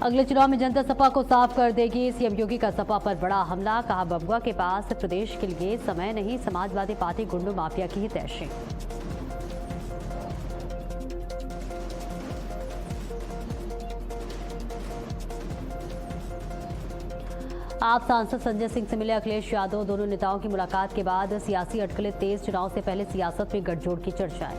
अगले चुनाव में जनता सपा को साफ कर देगी। सीएम योगी का सपा पर बड़ा हमला, कहा बबुआ के पास प्रदेश के लिए समय नहीं, समाजवादी पार्टी गुंडों माफिया की ही तैशी। आप सांसद संजय सिंह से मिले अखिलेश यादव। दोनों नेताओं की मुलाकात के बाद सियासी अटकलें तेज, चुनाव से पहले सियासत में गठजोड़ की चर्चाएं।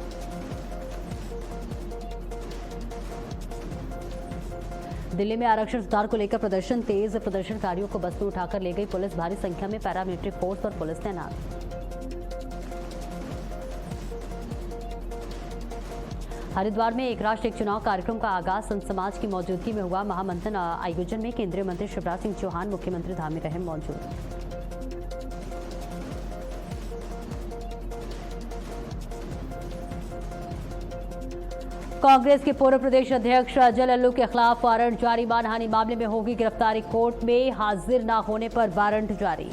दिल्ली में आरक्षण सुधार को लेकर प्रदर्शन तेज, प्रदर्शनकारियों को बस में उठाकर ले गई पुलिस, भारी संख्या में पैरामिलिट्री फोर्स और पुलिस तैनात। हरिद्वार में एक राष्ट्र एक चुनाव कार्यक्रम का आगाज संत समाज की मौजूदगी में हुआ। महामंथन आयोजन में केंद्रीय मंत्री शिवराज सिंह चौहान, मुख्यमंत्री धामी रहे मौजूद। कांग्रेस के पूर्व प्रदेश अध्यक्ष अजय लल्लू के खिलाफ वारंट जारी, मानहानि मामले में होगी गिरफ्तारी, कोर्ट में हाजिर न होने पर वारंट जारी।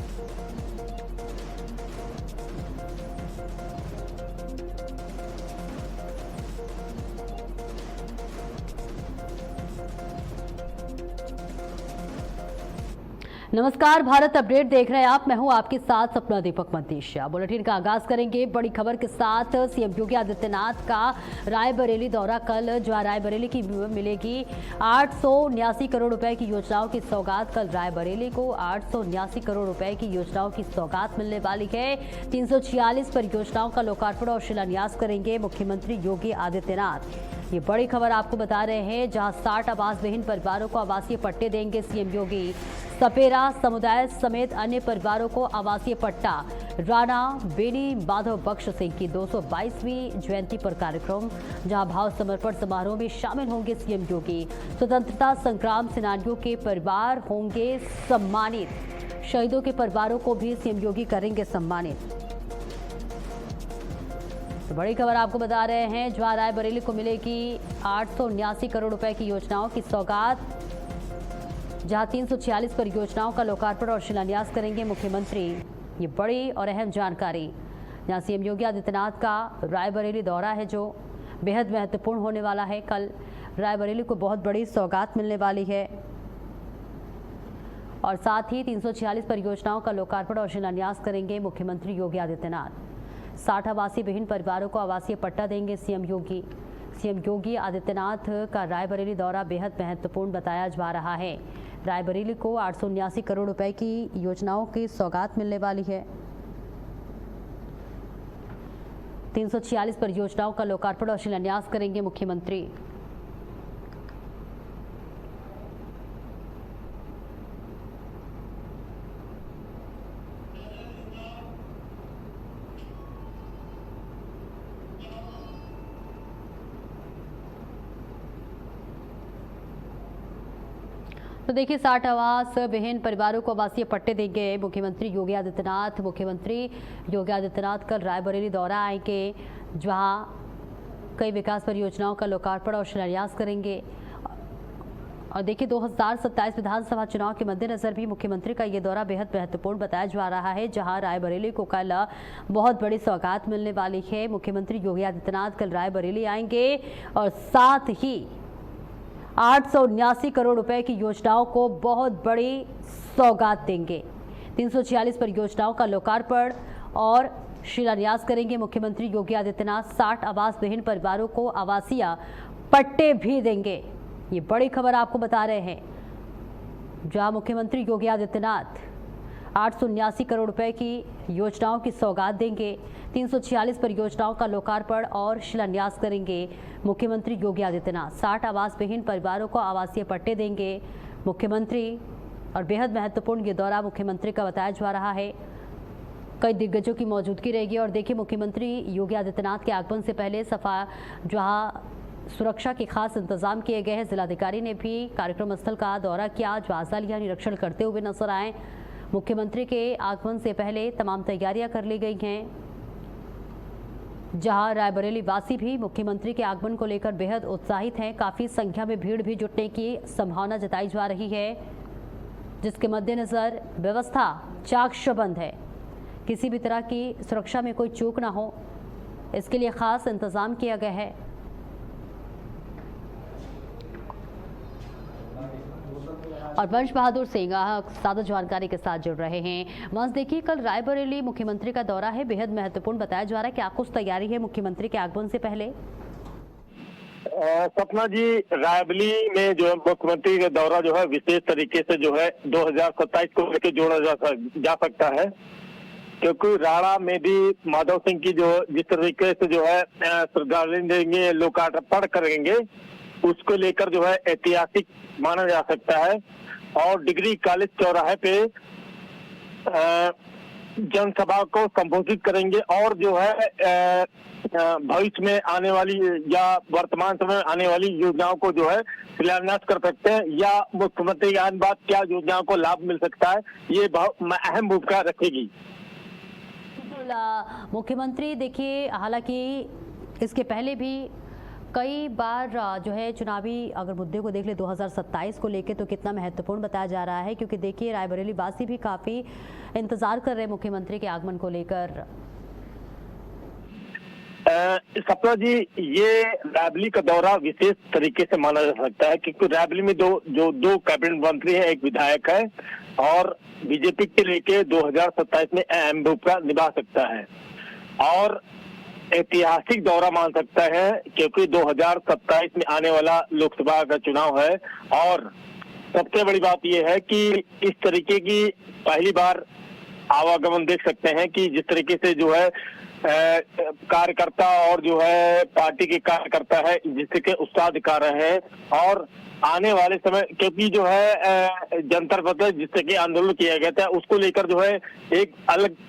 नमस्कार, भारत अपडेट देख रहे हैं आप। मैं हूं आपके साथ सपना दीपक मंतीशिया। बुलेटिन का आगाज करेंगे बड़ी खबर के साथ। सीएम योगी आदित्यनाथ का रायबरेली दौरा कल, जहां रायबरेली की मिलेगी 879 करोड़ रुपए की योजनाओं की सौगात। कल रायबरेली को 879 करोड़ रुपए की योजनाओं की सौगात मिलने वाली है। 346 परियोजनाओं का लोकार्पण और शिलान्यास करेंगे मुख्यमंत्री योगी आदित्यनाथ। ये बड़ी खबर आपको बता रहे हैं, जहां 60 आवास विहीन परिवारों को आवासीय पट्टे देंगे सीएम योगी। सपेरा समुदाय समेत अन्य परिवारों को आवासीय पट्टा। राणा बेनी माधव बख्श सिंह की 222वीं जयंती पर कार्यक्रम, जहां भाव समर्पण समारोह में शामिल होंगे सीएम योगी। स्वतंत्रता संग्राम सेनानियों के परिवार होंगे सम्मानित। शहीदों के परिवारों को भी सीएम योगी करेंगे सम्मानित। तो बड़ी खबर आपको बता रहे हैं, जहां रायबरेली को मिलेगी 879 करोड़ रुपए की योजनाओं की सौगात, जहां 346 परियोजनाओं का लोकार्पण और शिलान्यास करेंगे मुख्यमंत्री। ये बड़ी और अहम जानकारी, जहां सीएम योगी आदित्यनाथ का रायबरेली दौरा है जो बेहद महत्वपूर्ण होने वाला है। कल रायबरेली को बहुत बड़ी सौगात मिलने वाली है और साथ ही 346 परियोजनाओं का लोकार्पण और शिलान्यास करेंगे मुख्यमंत्री योगी आदित्यनाथ। 60 आवासीय विहीन परिवारों को आवासीय पट्टा देंगे सीएम योगी। सीएम योगी आदित्यनाथ का रायबरेली दौरा बेहद महत्वपूर्ण बताया जा रहा है। रायबरेली को 879 करोड़ रुपए की योजनाओं की सौगात मिलने वाली है। 346 परियोजनाओं का लोकार्पण और शिलान्यास करेंगे मुख्यमंत्री। तो देखिए, 60 आवास विहीन परिवारों को आवासीय पट्टे देंगे मुख्यमंत्री योगी आदित्यनाथ। मुख्यमंत्री योगी आदित्यनाथ कल रायबरेली दौरा आएंगे, जहां कई विकास परियोजनाओं का लोकार्पण और शिलान्यास करेंगे। और देखिए, 2027 विधानसभा चुनाव के मद्देनजर भी मुख्यमंत्री का ये दौरा बेहद महत्वपूर्ण बताया जा रहा है, जहां रायबरेली को कल बहुत बड़ी सौगात मिलने वाली है। मुख्यमंत्री योगी आदित्यनाथ कल रायबरेली आएंगे और साथ ही 879 करोड़ रुपए की योजनाओं को बहुत बड़ी सौगात देंगे। 346 परियोजनाओं का लोकार्पण और शिलान्यास करेंगे मुख्यमंत्री योगी आदित्यनाथ। 60 आवास विहीन परिवारों को आवासीय पट्टे भी देंगे। ये बड़ी खबर आपको बता रहे हैं, जहां मुख्यमंत्री योगी आदित्यनाथ 879 करोड़ रुपए की योजनाओं की सौगात देंगे। 346 परियोजनाओं का लोकार्पण और शिलान्यास करेंगे मुख्यमंत्री योगी आदित्यनाथ। 60 आवास विहीन परिवारों को आवासीय पट्टे देंगे मुख्यमंत्री। और बेहद महत्वपूर्ण ये दौरा मुख्यमंत्री का बताया जा रहा है। कई दिग्गजों की मौजूदगी रहेगी। और देखिए, मुख्यमंत्री योगी आदित्यनाथ के आगमन से पहले जहां सुरक्षा के खास इंतजाम किए गए हैं। जिलाधिकारी ने भी कार्यक्रम स्थल का दौरा किया, जायजा लिया, निरीक्षण करते हुए नजर आए। मुख्यमंत्री के आगमन से पहले तमाम तैयारियां कर ली गई हैं, जहां रायबरेली वासी भी मुख्यमंत्री के आगमन को लेकर बेहद उत्साहित हैं। काफी संख्या में भीड़ भी जुटने की संभावना जताई जा रही है, जिसके मद्देनजर व्यवस्था चाकचौबंद है। किसी भी तरह की सुरक्षा में कोई चूक ना हो, इसके लिए खास इंतजाम किया गया है। और वंश बहादुर सिंह ज्यादा जानकारी के साथ जुड़ रहे हैं। वंश, देखिए, कल रायबरेली मुख्यमंत्री का दौरा है, बेहद महत्वपूर्ण बताया जा रहा है। क्या कुछ तैयारी है मुख्यमंत्री के आगमन से पहले? सपना जी, रायबरेली में जो है मुख्यमंत्री का दौरा जो है विशेष तरीके से जो है 2027 को लेकर जोड़ा जा सकता है, क्योंकि राणा में भी माधव सिंह की जो जिस तरीके से जो है श्रद्धांजलि देंगे, लोकार्पण करेंगे, उसको लेकर जो है ऐतिहासिक माना जा सकता है। और डिग्री कॉलेज चौराहे पे जनसभा को संबोधित करेंगे और जो है भविष्य में आने वाली या वर्तमान समय आने वाली योजनाओं को जो है शिलान्यास कर सकते हैं, या मुख्यमंत्री की आने बाद क्या योजनाओं को लाभ मिल सकता है, ये बहुत अहम भूमिका रखेगी। मुख्यमंत्री, देखिए, हालांकि इसके पहले भी कई बार जो है चुनावी अगर मुद्दे को देख ले 2027 को लेके, तो कितना महत्वपूर्ण बताया जा रहा है, क्योंकि देखिए रायबरेली वासी भी काफी इंतजार कर रहे हैं मुख्यमंत्री के आगमन को लेकर। सपना जी, ये रायबरेली का दौरा विशेष तरीके से माना जा सकता है, क्योंकि रायबरेली में दो कैबिनेट मंत्री हैं, एक विधायक है, और बीजेपी के लेके 2027 में अहम भूमिका निभा सकता है और ऐतिहासिक दौरा मान सकता है, क्योंकि 2027 में आने वाला लोकसभा का चुनाव है। और सबसे बड़ी बात यह है कि इस तरीके की पहली बार आवागमन देख सकते हैं कि जिस तरीके से जो है कार्यकर्ता और जो है पार्टी के कार्यकर्ता है जिससे के उत्साह दिखा रहे हैं, और आने वाले समय, क्योंकि जो है जंतर मंतर जिससे कि आंदोलन किया गया था, उसको लेकर जो है एक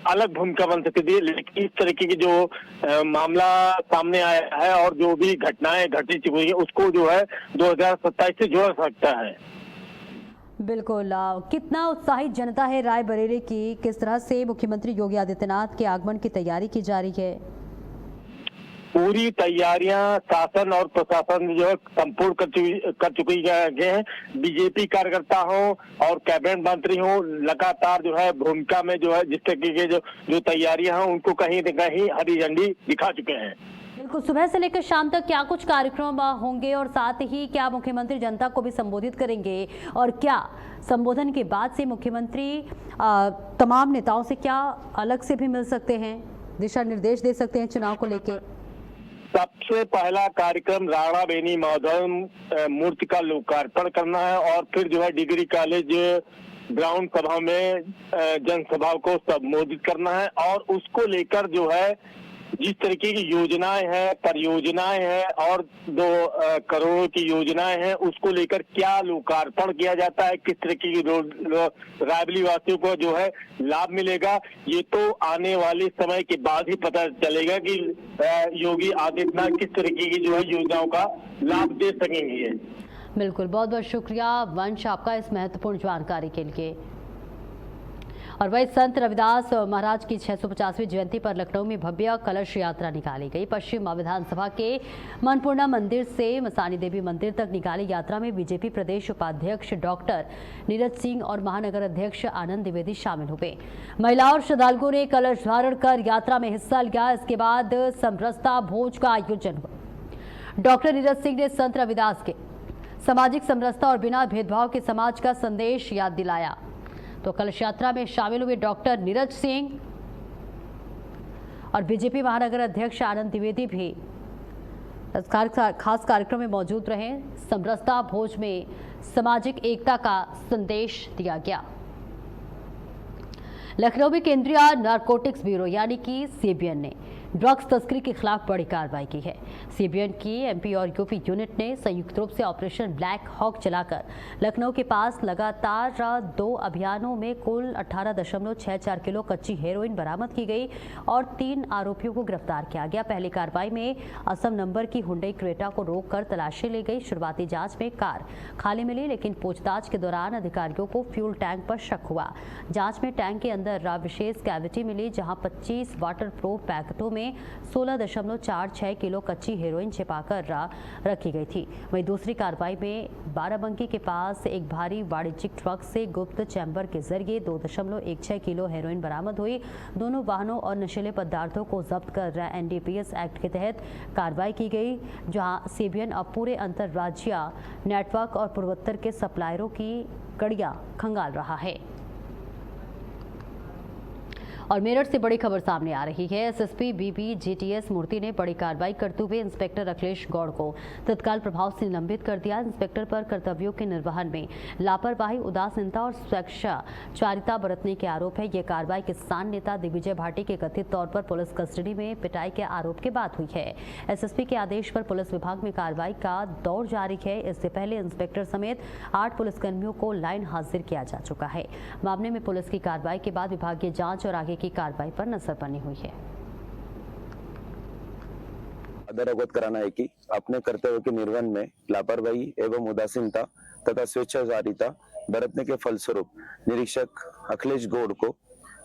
अलग भूमिका बन सकती थी, लेकिन इस तरीके की जो मामला सामने आया है और जो भी घटनाएं घटी चुकी है, उसको जो है 2027 से जोड़ सकता है। बिल्कुल। कितना उत्साहित जनता है रायबरेली की, किस तरह से मुख्यमंत्री योगी आदित्यनाथ के आगमन की तैयारी की जा रही है? पूरी तैयारियां शासन और प्रशासन जो है संपूर्ण कर चुकी हैं। बीजेपी कार्यकर्ता हो और कैबिनेट मंत्री हो, लगातार जो है भूमिका में जो है जिस तरीके के जो तैयारियां हैं उनको कहीं न कहीं हरी झंडी दिखा चुके हैं। बिल्कुल। सुबह से लेकर शाम तक क्या कुछ कार्यक्रम होंगे, और साथ ही क्या मुख्यमंत्री जनता को भी संबोधित करेंगे, और क्या संबोधन के बाद से मुख्यमंत्री तमाम नेताओं से क्या अलग से भी मिल सकते हैं, दिशा निर्देश दे सकते हैं चुनाव को लेके? सबसे पहला कार्यक्रम राणा बेनी माधव मूर्ति का लोकार्पण करना है, और फिर जो है डिग्री कॉलेज ग्राउंड सभा में जनसभा को संबोधित करना है, और उसको लेकर जो है जिस तरीके की योजनाएं हैं, परियोजनाएं हैं और 2 करोड़ की योजनाएं हैं, उसको लेकर क्या लोकार्पण किया जाता है, किस तरीके की रायबरेली वासियों को जो है लाभ मिलेगा, ये तो आने वाले समय के बाद ही पता चलेगा कि योगी आदित्यनाथ किस तरीके की जो है योजनाओं का लाभ दे सकेंगे। बिल्कुल, बहुत बहुत शुक्रिया वंश आपका इस महत्वपूर्ण जानकारी के लिए। और वही संत रविदास महाराज की 650वीं जयंती पर लखनऊ में भव्य कलश यात्रा निकाली गई। पश्चिम विधानसभा के मनपूर्णा मंदिर से मसानी देवी मंदिर तक निकाली यात्रा में बीजेपी प्रदेश उपाध्यक्ष डॉक्टर नीरज सिंह और महानगर अध्यक्ष आनंद द्विवेदी शामिल हुए। महिलाओं और श्रद्धालुओं ने कलश धारण कर यात्रा में हिस्सा लिया। इसके बाद समरसता भोज का आयोजन हुआ। डॉक्टर नीरज सिंह ने संत रविदास के सामाजिक समरसता और बिना भेदभाव के समाज का संदेश याद दिलाया। तो कलश यात्रा में शामिल हुए डॉक्टर नीरज सिंह और बीजेपी महानगर अध्यक्ष आनंद द्विवेदी भी खास कार्यक्रम में मौजूद रहे। समरसता भोज में सामाजिक एकता का संदेश दिया गया। लखनऊ में केंद्रीय नारकोटिक्स ब्यूरो यानी कि सीबीएन ने ड्रग्स तस्करी के खिलाफ बड़ी कार्रवाई की है। सीबीएन की एमपी और यूपी यूनिट ने संयुक्त रूप से ऑपरेशन ब्लैक हॉक चलाकर लखनऊ के पास लगातार 2 अभियानों में कुल 18.64 किलो कच्ची हेरोइन बरामद की गई और 3 आरोपियों को गिरफ्तार किया गया। पहली कार्रवाई में असम नंबर की हुंडई क्रेटा को रोककर तलाशी ली गई। शुरुआती जांच में कार खाली मिली, लेकिन पूछताछ के दौरान अधिकारियों को फ्यूल टैंक पर शक हुआ। जांच में टैंक के अंदर विशेष कैविटी मिली, जहां 25 वाटर प्रूफ पैकेटों में में 16.46 किलो कच्ची हेरोइन छिपाकर रखी गई थी। वहीं दूसरी कार्रवाई में बाराबंकी के पास एक भारी वाणिज्यिक ट्रक से गुप्त चैम्बर के जरिए 2.16 किलो हेरोइन बरामद हुई। दोनों वाहनों और नशीले पदार्थों को जब्त कर एनडीपीएस एक्ट के तहत कार्रवाई की गई, जहां सीबीएन अब पूरे अंतर्राज्यीय नेटवर्क और पूर्वोत्तर के सप्लायरों की कड़ियां खंगाल रहा है। और मेरठ से बड़ी खबर सामने आ रही है। एसएसपी बीपी जीटीएस मूर्ति ने बड़ी कार्रवाई करते हुए इंस्पेक्टर अखिलेश गौड़ को तत्काल प्रभाव से निलंबित कर दिया। इंस्पेक्टर पर कर्तव्यों के निर्वहन में लापरवाही, उदासीनता और स्वेच्छाचारिता बरतने के आरोप है। ये कार्रवाई किसान नेता दिग्विजय भाटी के कथित तौर पर पुलिस कस्टडी में पिटाई के आरोप के बाद हुई है। एसएसपी के आदेश पर पुलिस विभाग में कार्रवाई का दौर जारी है। इससे पहले इंस्पेक्टर समेत 8 पुलिसकर्मियों को लाइन हाजिर किया जा चुका है। मामले में पुलिस की कार्रवाई के बाद विभागीय जांच और आगे की कार्रवाई पर नजर बनी हुई है। अवगत कराना है कि अपने कर्तव्य के निर्वहन में लापरवाही एवं उदासीनता तथा स्वेच्छाचारिता बरतने के फलस्वरूप निरीक्षक अखिलेश गौड़ को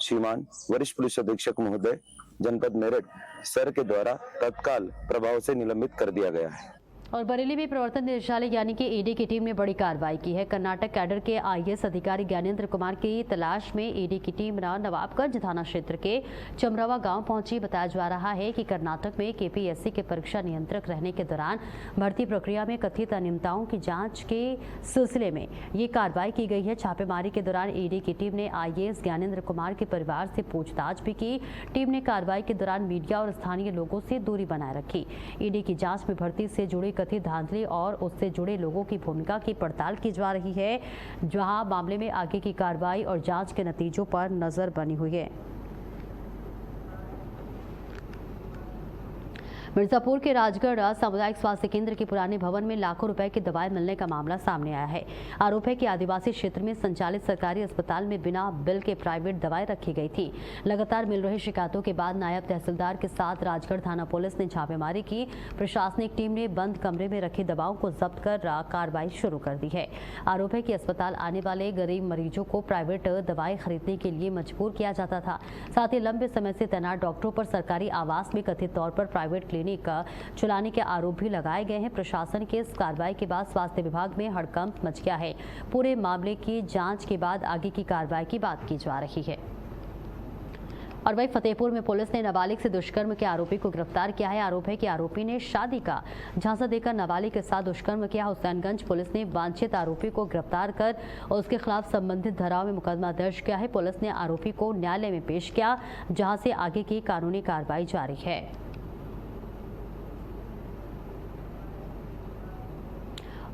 श्रीमान वरिष्ठ पुलिस अधीक्षक महोदय जनपद मेरठ सर के द्वारा तत्काल प्रभाव से निलंबित कर दिया गया है। और बरेली में प्रवर्तन निदेशालय यानी कि ईडी की टीम ने बड़ी कार्रवाई की है। कर्नाटक कैडर के आईएएस अधिकारी ज्ञानेंद्र कुमार की तलाश में ईडी की टीम नवाबगंज थाना क्षेत्र के चमरावा गांव पहुंची। बताया जा रहा है कि कर्नाटक में केपीएससी के परीक्षा नियंत्रक रहने के दौरान भर्ती प्रक्रिया में कथित अनियमितताओं की जांच के सिलसिले में ये कार्रवाई की गई है। छापेमारी के दौरान ईडी की टीम ने आईएएस ज्ञानेंद्र कुमार के परिवार से पूछताछ भी की। टीम ने कार्रवाई के दौरान मीडिया और स्थानीय लोगों से दूरी बनाए रखी। ईडी की जांच में भर्ती से जुड़ी कथित धांधली और उससे जुड़े लोगों की भूमिका की पड़ताल की जा रही है, जहां मामले में आगे की कार्रवाई और जांच के नतीजों पर नजर बनी हुई है। मिर्जापुर के राजगढ़ सामुदायिक स्वास्थ्य केंद्र के पुराने भवन में लाखों रुपए की दवाएं मिलने का मामला सामने आया है। आरोप है कि आदिवासी क्षेत्र में संचालित सरकारी अस्पताल में बिना बिल के प्राइवेट दवाएं रखी गई थी। लगातार मिल रही शिकायतों के बाद नायब तहसीलदार के साथ राजगढ़ थाना पुलिस ने छापेमारी की। प्रशासनिक टीम ने बंद कमरे में रखी दवाओं को जब्त कर कार्रवाई शुरू कर दी है। आरोप है कि अस्पताल आने वाले गरीब मरीजों को प्राइवेट दवाएं खरीदने के लिए मजबूर किया जाता था। साथ ही लंबे समय से तैनात डॉक्टरों पर सरकारी आवास में कथित तौर पर प्राइवेट क्लिनिक चलाने के आरोप भी लगाए गए हैं। प्रशासन की इस कार्रवाई के बाद स्वास्थ्य विभाग में हड़कंप मच गया है। पूरे मामले की जांच के बाद आगे की कार्रवाई की बात की जा रही है। और वहीं फतेहपुर में पुलिस ने नाबालिग से दुष्कर्म के आरोपी को गिरफ्तार किया है। आरोप है कि आरोपी ने शादी का झांसा देकर नाबालिग के साथ दुष्कर्म किया। हुसैनगंज पुलिस ने वांछित आरोपी को गिरफ्तार कर और उसके खिलाफ संबंधित धाराओं में मुकदमा दर्ज किया है। पुलिस ने आरोपी को न्यायालय में पेश किया, जहां से आगे की कानूनी कार्रवाई जारी है।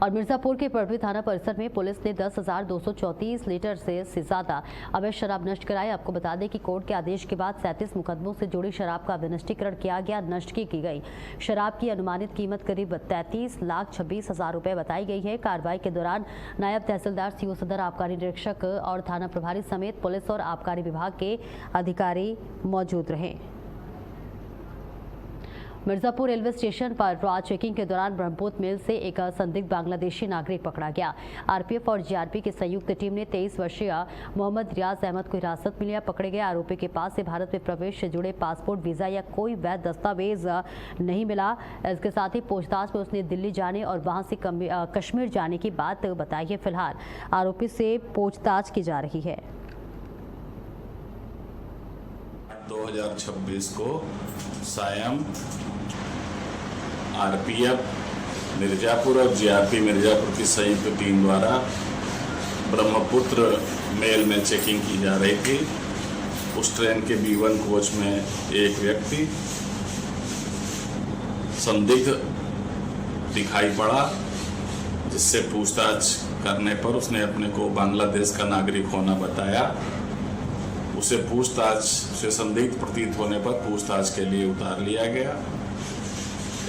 और मिर्जापुर के पड़वी थाना परिसर में पुलिस ने 10,234 लीटर से ज्यादा अवैध शराब नष्ट कराई। आपको बता दें कि कोर्ट के आदेश के बाद 37 मुकदमों से जुड़ी शराब का विनिष्टीकरण किया गया, नष्ट की गई। शराब की अनुमानित कीमत करीब 33,26,000 रुपए बताई गई है। कार्रवाई के दौरान नायब तहसीलदार सीओ सदर, आबकारी निरीक्षक और थाना प्रभारी समेत पुलिस और आबकारी विभाग के अधिकारी मौजूद रहे। मिर्जापुर रेलवे स्टेशन पर रॉ चेकिंग के दौरान ब्रह्मपुत्र मिल से एक संदिग्ध बांग्लादेशी नागरिक पकड़ा गया। आरपीएफ और जीआरपी की संयुक्त टीम ने 23 वर्षीय मोहम्मद रियाज अहमद को हिरासत में लिया। पकड़े गए आरोपी के पास से भारत में प्रवेश से जुड़े पासपोर्ट, वीजा या कोई वैध दस्तावेज नहीं मिला। इसके साथ ही पूछताछ में उसने दिल्ली जाने और वहां से कश्मीर जाने की बात बताई है। फिलहाल आरोपी से पूछताछ की जा रही है। 2026 को सायं आरपीएफ मिर्जापुर और जीआरपी मिर्जापुर की संयुक्त टीम द्वारा ब्रह्मपुत्र मेल में चेकिंग की जा रही थी। उस ट्रेन के B1 कोच में एक व्यक्ति संदिग्ध दिखाई पड़ा, जिससे पूछताछ करने पर उसने अपने को बांग्लादेश का नागरिक होना बताया। उसे पूछताछ से संदिग्ध प्रतीत होने पर पूछताछ के लिए उतार लिया गया।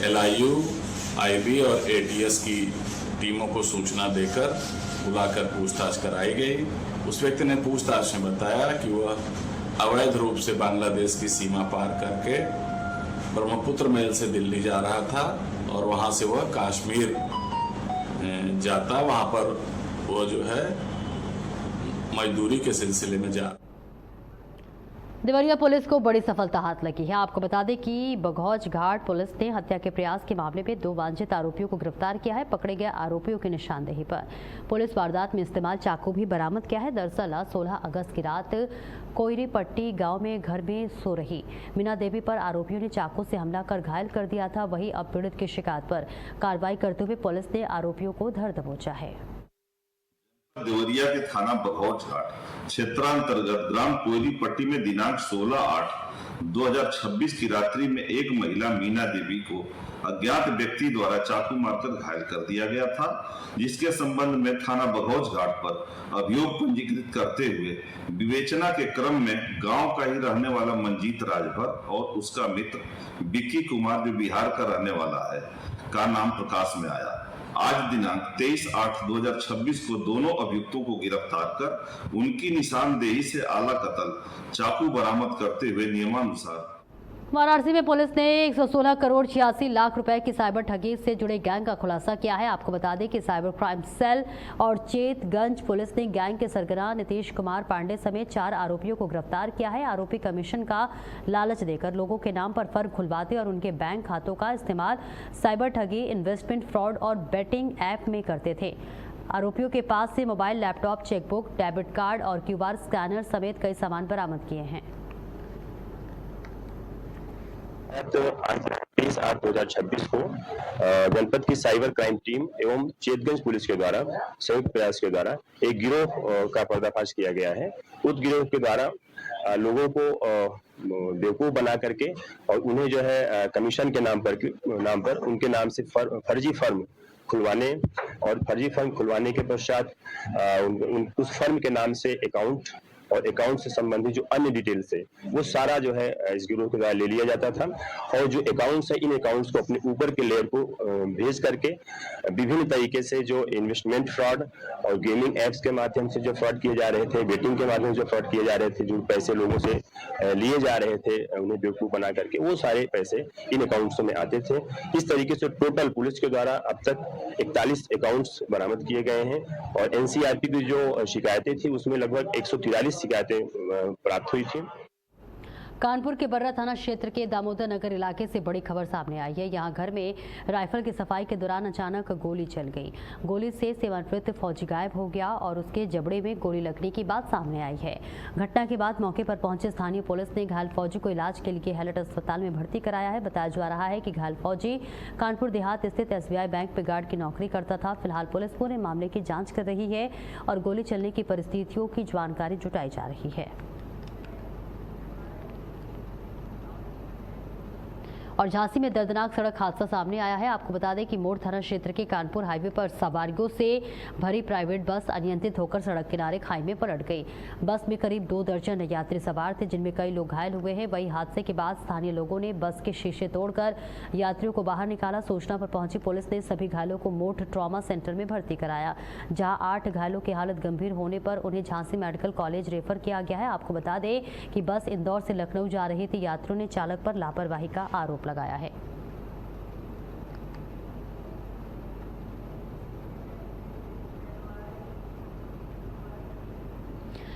LIU, IB और ATS की टीमों को सूचना देकर बुलाकर पूछताछ कराई गई। उस व्यक्ति ने पूछताछ में बताया कि वह अवैध रूप से बांग्लादेश की सीमा पार करके ब्रह्मपुत्र मेल से दिल्ली जा रहा था और वहां से वह कश्मीर जाता, वहां पर वो जो है मजदूरी के सिलसिले में जा। देवरिया पुलिस को बड़ी सफलता हाथ लगी है। आपको बता दें कि बघौज घाट पुलिस ने हत्या के प्रयास के मामले में 2 वांछित आरोपियों को गिरफ्तार किया है। पकड़े गए आरोपियों की निशानदेही पर पुलिस वारदात में इस्तेमाल चाकू भी बरामद किया है। दरअसल 16 अगस्त की रात कोयरीपट्टी गांव में घर में सो रही मीना देवी पर आरोपियों ने चाकू से हमला कर घायल कर दिया था। वहीं अब पीड़ित की शिकायत पर कार्रवाई करते हुए पुलिस ने आरोपियों को धर दबोचा है। देवरिया के थाना बघौज घाट क्षेत्रांतर्गत ग्राम कोयरीपट्टी में दिनांक 16/8/2026 की रात्रि में एक महिला मीना देवी को अज्ञात व्यक्ति द्वारा चाकू मारकर घायल कर दिया गया था, जिसके संबंध में थाना बघौज घाट पर अभियोग पंजीकृत करते हुए विवेचना के क्रम में गांव का ही रहने वाला मंजीत राजभर और उसका मित्र विक्की कुमार जो बिहार का रहने वाला है का नाम प्रकाश में आया। आज दिनांक 23/8/2026 को दोनों अभियुक्तों को गिरफ्तार कर उनकी निशानदेही से आला कत्ल चाकू बरामद करते हुए नियमानुसार वाराणसी में पुलिस ने 116 करोड़ 86 लाख रुपए की साइबर ठगी से जुड़े गैंग का खुलासा किया है। आपको बता दें कि साइबर क्राइम सेल और चेतगंज पुलिस ने गैंग के सरगना नीतीश कुमार पांडे समेत 4 आरोपियों को गिरफ्तार किया है। आरोपी कमीशन का लालच देकर लोगों के नाम पर फर्म खुलवाते और उनके बैंक खातों का इस्तेमाल साइबर ठगी, इन्वेस्टमेंट फ्रॉड और बेटिंग ऐप में करते थे। आरोपियों के पास से mobile, laptop, chequebook, debit card और QR स्कैनर समेत कई सामान बरामद किए हैं। 23/8/2026 को जनपद की साइबर क्राइम टीम एवं चेतगंज पुलिस के द्वारा संयुक्त प्रयास के द्वारा एक गिरोह का पर्दाफाश किया गया है। उस गिरोह के द्वारा लोगों को बेवकूफ बना करके और उन्हें जो है कमीशन के नाम पर उनके नाम से फर्जी फर्म खुलवाने और फर्जी फर्म खुलवाने के पश्चात उस फर्म के नाम से अकाउंट और अकाउंट से संबंधित जो अन्य डिटेल्स है वो सारा जो है इस गिरोह के द्वारा ले लिया जाता था और जो अकाउंट्स है इन अकाउंट्स को अपने ऊपर के लेयर को भेज करके विभिन्न तरीके से जो इन्वेस्टमेंट फ्रॉड और गेमिंग एप्स के माध्यम से जो फ्रॉड किए जा रहे थे, बेटिंग के माध्यम से फ्रॉड किए जा रहे थे, जो पैसे लोगों से लिए जा रहे थे उन्हें बेवकूफ बना करके वो सारे पैसे इन अकाउंट्स में आते थे। इस तरीके से टोटल पुलिस के द्वारा अब तक 41 अकाउंट्स बरामद किए गए हैं और NCRP की जो शिकायतें थी उसमें लगभग 143 शिकायतें प्राप्त हुई थी। कानपुर के बर्रा थाना क्षेत्र के दामोदर नगर इलाके से बड़ी खबर सामने आई है। यहां घर में राइफल की सफाई के दौरान अचानक गोली चल गई। गोली से सेवानिवृत्त फौजी गायब हो गया और उसके जबड़े में गोली लगने की बात सामने आई है। घटना के बाद मौके पर पहुंचे स्थानीय पुलिस ने घायल फौजी को इलाज के लिए हैलट अस्पताल में भर्ती कराया है। बताया जा रहा है कि घायल फौजी कानपुर देहात स्थित SBI बैंक में गार्ड की नौकरी करता था। फिलहाल पुलिस पूरे मामले की जाँच कर रही है और गोली चलने की परिस्थितियों की जानकारी जुटाई जा रही है। और झांसी में दर्दनाक सड़क हादसा सामने आया है। आपको बता दें कि मोड़ थाना क्षेत्र के कानपुर हाईवे पर सवारियों से भरी प्राइवेट बस अनियंत्रित होकर सड़क किनारे खाई में पलट गई। बस में करीब 2 दर्जन यात्री सवार थे, जिनमें कई लोग घायल हुए हैं। वहीं हादसे के बाद स्थानीय लोगों ने बस के शीशे तोड़कर यात्रियों को बाहर निकाला। सूचना पर पहुंची पुलिस ने सभी घायलों को मोठ ट्रॉमा सेंटर में भर्ती कराया, जहाँ 8 घायलों की हालत गंभीर होने पर उन्हें झांसी मेडिकल कॉलेज रेफर किया गया है। आपको बता दें कि बस इंदौर से लखनऊ जा रही थी। यात्रियों ने चालक पर लापरवाही का आरोप लगाया है।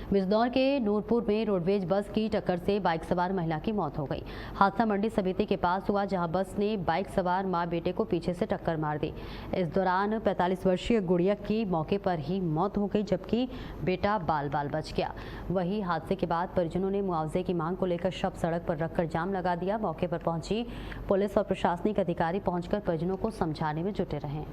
बिजनौर के नूरपुर में रोडवेज बस की टक्कर से बाइक सवार महिला की मौत हो गई। हादसा मंडी समिति के पास हुआ, जहां बस ने बाइक सवार मां बेटे को पीछे से टक्कर मार दी। इस दौरान 45 वर्षीय गुड़िया की मौके पर ही मौत हो गई, जबकि बेटा बाल बाल बच गया। वहीं हादसे के बाद परिजनों ने मुआवजे की मांग को लेकर शव सड़क पर रखकर जाम लगा दिया। मौके पर पहुंची पुलिस और प्रशासनिक अधिकारी पहुंचकर परिजनों को समझाने में जुटे रहे।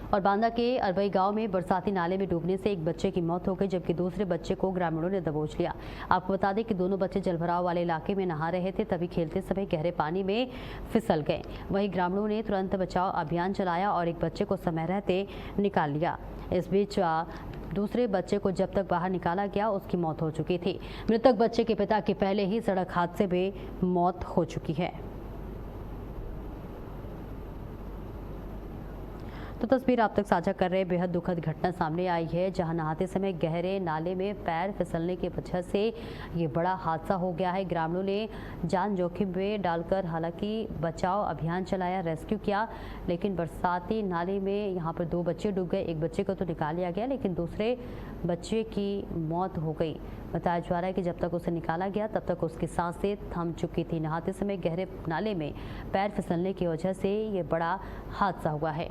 और बांदा के अरवई गांव में बरसाती नाले में डूबने से एक बच्चे की मौत हो गई, जबकि दूसरे बच्चे को ग्रामीणों ने दबोच लिया। आपको बता दें कि दोनों बच्चे जलभराव वाले इलाके में नहा रहे थे, तभी खेलते समय गहरे पानी में फिसल गए। वहीं ग्रामीणों ने तुरंत बचाव अभियान चलाया और एक बच्चे को समय रहते निकाल लिया। इस बीच दूसरे बच्चे को जब तक बाहर निकाला गया, उसकी मौत हो चुकी थी। मृतक बच्चे के पिता की पहले ही सड़क हादसे में मौत हो चुकी है। तो तस्वीर आप तक साझा कर रहे हैं। बेहद दुखद घटना सामने आई है, जहां नहाते समय गहरे नाले में पैर फिसलने की वजह से ये बड़ा हादसा हो गया है। ग्रामीणों ने जान जोखिम में डालकर हालांकि बचाव अभियान चलाया, रेस्क्यू किया, लेकिन बरसाती नाले में यहां पर 2 बच्चे डूब गए। एक बच्चे को तो निकाल लिया गया, लेकिन दूसरे बच्चे की मौत हो गई। बताया जा रहा है कि जब तक उसे निकाला गया तब तक उसकी सांसें थम चुकी थी। नहाते समय गहरे नाले में पैर फिसलने की वजह से ये बड़ा हादसा हुआ है।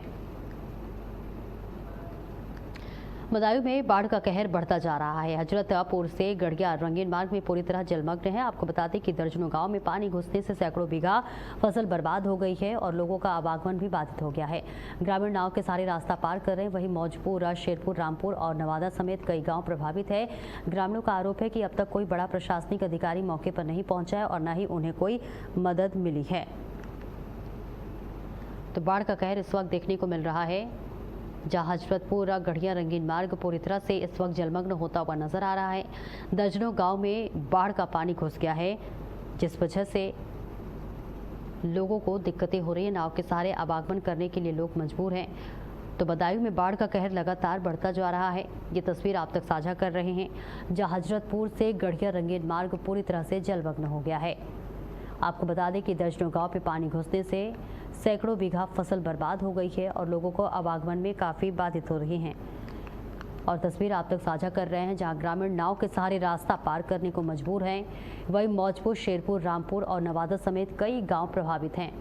बदायूं में बाढ़ का कहर बढ़ता जा रहा है। हजरतपुर से गढ़िया रंगीन मार्ग में पूरी तरह जलमग्न है। आपको बता दें कि दर्जनों गांव में पानी घुसने से सैकड़ों बीघा फसल बर्बाद हो गई है और लोगों का आवागमन भी बाधित हो गया है। ग्रामीण नाव के सहारे रास्ता पार कर रहे हैं। वहीं मौजपुर, शेरपुर, रामपुर और नवादा समेत कई गाँव प्रभावित है। ग्रामीणों का आरोप है कि अब तक कोई बड़ा प्रशासनिक अधिकारी मौके पर नहीं पहुंचा है और न ही उन्हें कोई मदद मिली है। तो बाढ़ का कहर इस वक्त देखने को मिल रहा है, जहां हजरतपुर गढ़िया रंगीन मार्ग पूरी तरह से इस वक्त जलमग्न होता हुआ नजर आ रहा है। दर्जनों गांव में बाढ़ का पानी घुस गया है, जिस वजह से लोगों को दिक्कतें हो रही है। नाव के सहारे आवागमन करने के लिए लोग मजबूर हैं। तो बदायूं में बाढ़ का कहर लगातार बढ़ता जा रहा है। ये तस्वीर आप तक साझा कर रहे हैं, जहां हजरतपुर से गढ़िया रंगीन मार्ग पूरी तरह से जलमग्न हो गया है। आपको बता दें कि दर्जनों गांव पे पानी घुसने से सैकड़ों बीघा फसल बर्बाद हो गई है और लोगों को आवागमन में काफ़ी बाधित हो रही हैं। और तस्वीर आप तक साझा कर रहे हैं, जहां ग्रामीण नाव के सहारे रास्ता पार करने को मजबूर हैं। वहीं मौजपुर, शेरपुर, रामपुर और नवादा समेत कई गांव प्रभावित हैं।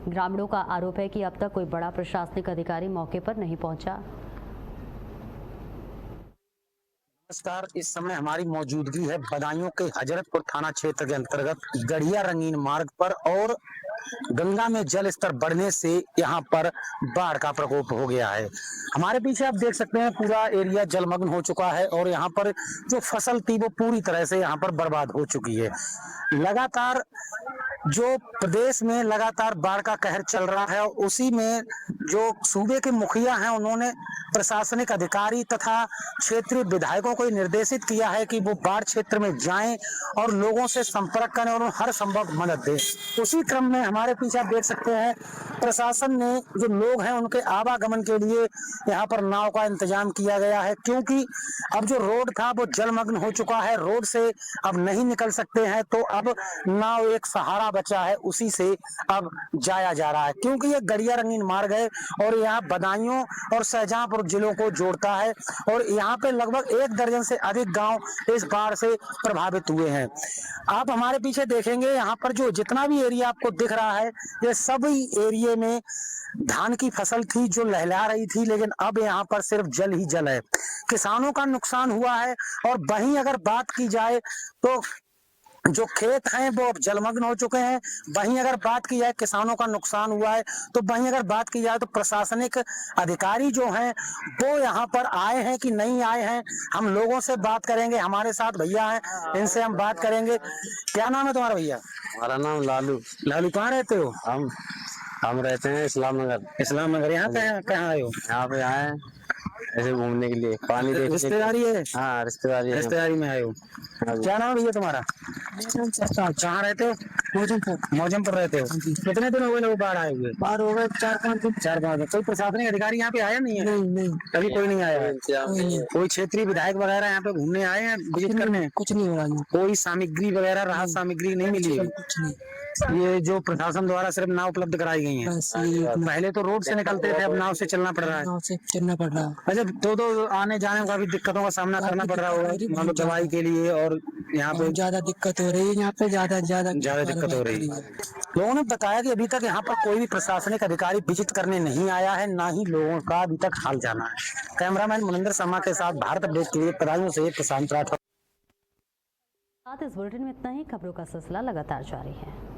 ग्रामीणों का आरोप है कि अब तक कोई बड़ा प्रशासनिक अधिकारी मौके पर नहीं पहुंचा। नमस्कार, इस समय हमारी मौजूदगी है बदायूं के हजरतपुर थाना क्षेत्र के अंतर्गत गढ़िया रंगीन मार्ग पर और गंगा में जल स्तर बढ़ने से यहाँ पर बाढ़ का प्रकोप हो गया है। हमारे पीछे आप देख सकते हैं पूरा एरिया जलमग्न हो चुका है और यहाँ पर जो फसल थी वो पूरी तरह से यहाँ पर बर्बाद हो चुकी है। लगातार जो प्रदेश में लगातार बाढ़ का कहर चल रहा है, उसी में जो सूबे के मुखिया हैं उन्होंने प्रशासनिक अधिकारी तथा क्षेत्रीय विधायकों को निर्देशित किया है कि वो बाढ़ क्षेत्र में जाएं और लोगों से संपर्क करें और हर संभव मदद दें। उसी क्रम में हमारे पीछे आप देख सकते हैं प्रशासन ने जो लोग हैं उनके आवागमन के लिए यहाँ पर नाव का इंतजाम किया गया है, क्योंकि अब जो रोड था वो जलमग्न हो चुका है। रोड से अब नहीं निकल सकते हैं, तो अब नाव एक सहारा बचा है, उसी से अब जाया जा रहा है। क्योंकि ये गढ़िया रंगीन मार्ग है और यहाँ बदायूं और शाहजहांपुर जिलों को जोड़ता है और यहाँ पे लगभग 1 दर्जन से अधिक गांव इस बाढ़ से प्रभावित हुए हैं। आप हमारे पीछे देखेंगे यहाँ पर जो जितना भी एरिया आपको दिख रहा है, ये सभी एरिया में धान की फसल थी जो लहला रही थी, लेकिन अब यहाँ पर सिर्फ जल ही जल है। किसानों का नुकसान हुआ है और वहीं अगर बात की जाए तो जो खेत हैं वो अब जलमग्न हो चुके हैं। वहीं अगर बात की जाए किसानों का नुकसान हुआ है, तो वहीं अगर बात की जाए तो प्रशासनिक अधिकारी जो हैं वो यहाँ पर आए हैं कि नहीं आए हैं, हम लोगों से बात करेंगे। हमारे साथ भैया हैं, इनसे हम बात करेंगे। क्या नाम है तुम्हारा भैया? हमारा नाम लालू। लालू, कहाँ रहते हो? हम रहते हैं इस्लाम नगर। इस्लाम नगर। यहाँ कहाँ आए हो? यहाँ पे आए ऐसे घूमने के लिए, पानी देखने। रिश्तेदारी है? हाँ, रिश्तेदारी है। रिश्तेदारी में आए हो। क्या नाम है भैया तुम्हारा? कहाँ रहते हो? मौजमपुर रहते हो। कितने दिन हो गए बाढ़ आए हुए? बाढ़ हो गए 4-5 दिन। 4-5 दिन। कोई प्रशासनिक अधिकारी यहाँ पे आया नहीं है? नहीं, अभी कोई नहीं आया है। कोई क्षेत्रीय विधायक वगैरह यहाँ पे घूमने आए हैं, विजिट करने? कुछ नहीं हो रहा है। कोई सामग्री वगैरह, राहत सामग्री नहीं मिली है? कुछ नहीं। ये जो प्रशासन द्वारा सिर्फ नाव उपलब्ध कराई गई है। पहले तो रोड से निकलते थे, अब नाव से चलना पड़ रहा है। नाव से चलना पड़ रहा है। अच्छा, तो आने जाने में काफी दिक्कतों का सामना करना पड़ रहा होगा, मान लो दवाई के लिए, और यहाँ पे ज्यादा दिक्कत हो रही है। यहाँ पे ज्यादा दिक्कत हो रही है। लोगों ने बताया कि अभी तक यहाँ पर कोई भी प्रशासनिक अधिकारी विजिट करने नहीं आया है, ना ही लोगों का अभी तक हाल जाना है। कैमरामैन मुनिंदर शर्मा के साथ भारत अपडेट के लिए बदायूं से प्रशांत राठौर। इस बुलेटिन में इतना ही। खबरों का सिलसिला लगातार जारी है।